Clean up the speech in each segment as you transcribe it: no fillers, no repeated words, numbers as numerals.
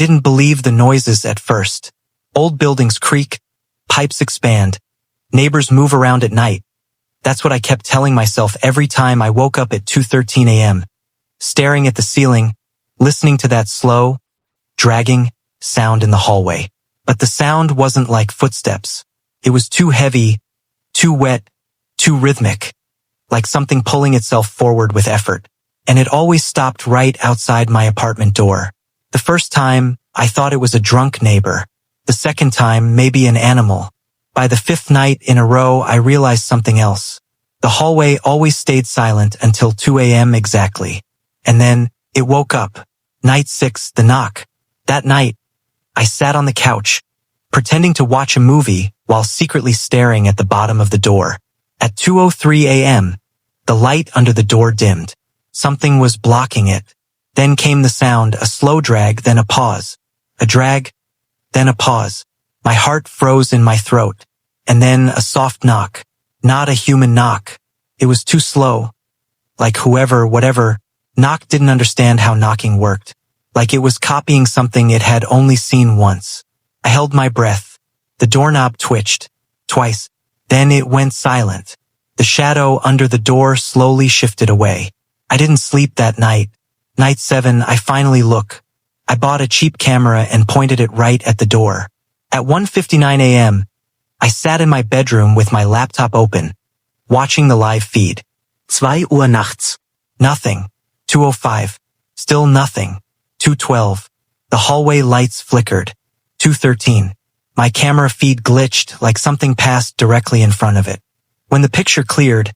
didn't believe the noises at first. Old buildings creak, pipes expand, neighbors move around at night. That's what I kept telling myself every time I woke up at 2:13 a.m., staring at the ceiling, listening to that slow, dragging sound in the hallway. But the sound wasn't like footsteps. It was too heavy, too wet, too rhythmic, like something pulling itself forward with effort. And it always stopped right outside my apartment door. The first time, I thought it was a drunk neighbor. The second time, maybe an animal. By the fifth night in a row, I realized something else. The hallway always stayed silent until 2 a.m. exactly. And then, it woke up. Night 6, the knock. That night, I sat on the couch, pretending to watch a movie while secretly staring at the bottom of the door. At 2:03 a.m., the light under the door dimmed. Something was blocking it. Then came the sound, a slow drag, then a pause. A drag, then a pause. My heart froze in my throat. And then a soft knock. Not a human knock. It was too slow. Like whatever, knock didn't understand how knocking worked. Like it was copying something it had only seen once. I held my breath. The doorknob twitched. Twice. Then it went silent. The shadow under the door slowly shifted away. I didn't sleep that night. Night 7, I finally look. I bought a cheap camera and pointed it right at the door. At 1:59 a.m., I sat in my bedroom with my laptop open, watching the live feed. 2 Uhr nachts. Nothing. 2:05. Still nothing. 2:12. The hallway lights flickered. 2:13. My camera feed glitched like something passed directly in front of it. When the picture cleared,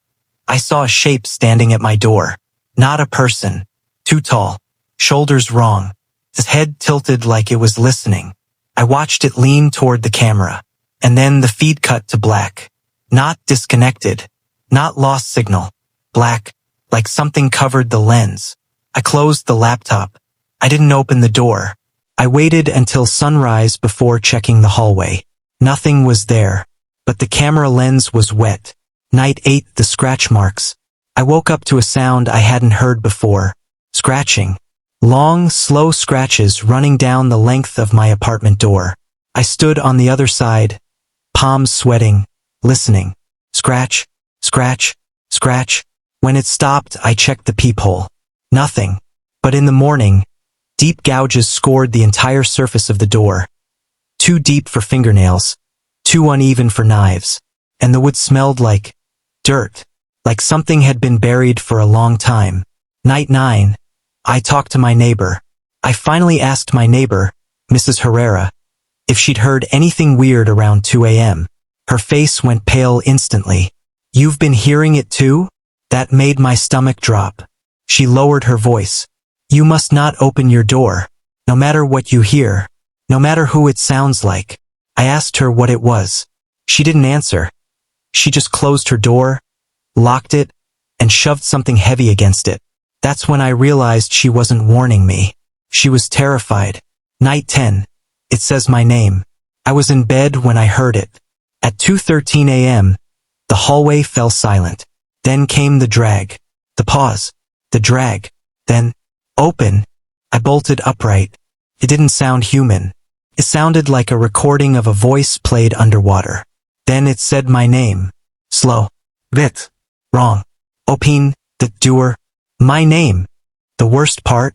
I saw a shape standing at my door. Not a person. Too tall. Shoulders wrong. His head tilted like it was listening. I watched it lean toward the camera. And then the feed cut to black. Not disconnected. Not lost signal. Black, like something covered the lens. I closed the laptop. I didn't open the door. I waited until sunrise before checking the hallway. Nothing was there. But the camera lens was wet. Night 8, the scratch marks. I woke up to a sound I hadn't heard before. Scratching. Long, slow scratches running down the length of my apartment door. I stood on the other side, palms sweating, listening. Scratch, scratch, scratch. When it stopped, I checked the peephole. Nothing. But in the morning, deep gouges scored the entire surface of the door. Too deep for fingernails, too uneven for knives. And the wood smelled like dirt, like something had been buried for a long time. Night 9. I talked to my neighbor. I finally asked my neighbor, Mrs. Herrera, if she'd heard anything weird around 2 a.m. Her face went pale instantly. "You've been hearing it too?" That made my stomach drop. She lowered her voice. "You must not open your door, no matter what you hear, no matter who it sounds like." I asked her what it was. She didn't answer. She just closed her door, locked it, and shoved something heavy against it. That's when I realized she wasn't warning me. She was terrified. Night 10. It says my name. I was in bed when I heard it. At 2:13 a.m., the hallway fell silent. Then came the drag. The pause. The drag. Then, open. I bolted upright. It didn't sound human. It sounded like a recording of a voice played underwater. Then it said my name. Slow. Bit. Wrong. Open, the doer. My name. The worst part?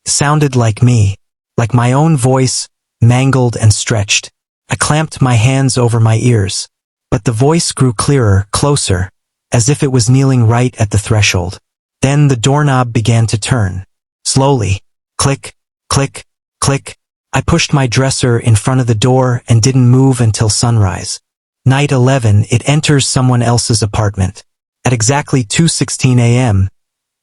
Sounded like me. Like my own voice, mangled and stretched. I clamped my hands over my ears. But the voice grew clearer, closer, as if it was kneeling right at the threshold. Then the doorknob began to turn. Slowly. Click, click, click. I pushed my dresser in front of the door and didn't move until sunrise. Night 11, it enters someone else's apartment. At exactly 2:16 a.m.,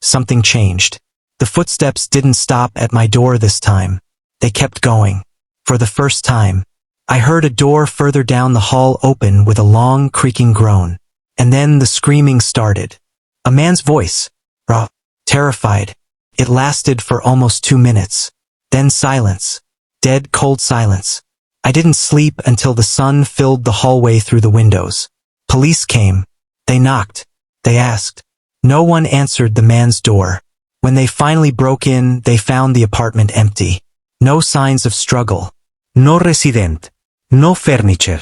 something changed. The footsteps didn't stop at my door this time. They kept going. For the first time, I heard a door further down the hall open with a long, creaking groan. And then the screaming started. A man's voice. Raw. Terrified. It lasted for almost 2 minutes. Then silence. Dead, cold silence. I didn't sleep until the sun filled the hallway through the windows. Police came. They knocked. They asked. No one answered the man's door. When they finally broke in, they found the apartment empty. No signs of struggle. No resident. No furniture.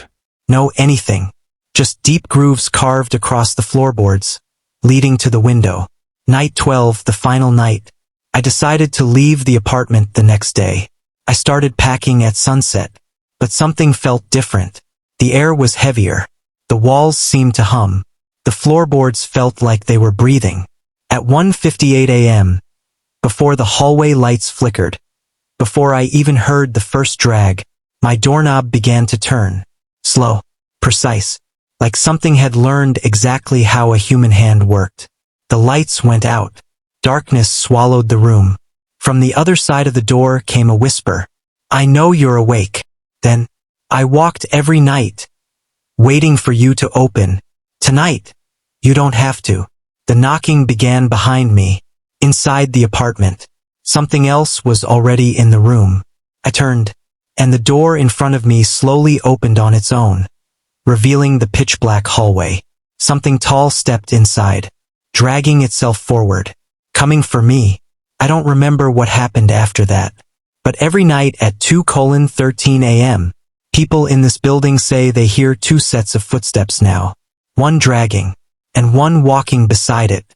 No anything. Just deep grooves carved across the floorboards, leading to the window. Night 12, the final night. I decided to leave the apartment the next day. I started packing at sunset, but something felt different. The air was heavier. The walls seemed to hum. The floorboards felt like they were breathing. At 1:58 a.m., before the hallway lights flickered, before I even heard the first drag, my doorknob began to turn. Slow, precise, like something had learned exactly how a human hand worked. The lights went out. Darkness swallowed the room. From the other side of the door came a whisper. I know you're awake. Then, I walked every night, waiting for you to open. Tonight, you don't have to. The knocking began behind me, inside the apartment. Something else was already in the room. I turned, and the door in front of me slowly opened on its own, revealing the pitch-black hallway. Something tall stepped inside, dragging itself forward, coming for me. I don't remember what happened after that. But every night at 2:13 a.m., people in this building say they hear two sets of footsteps now. One dragging, and one walking beside it.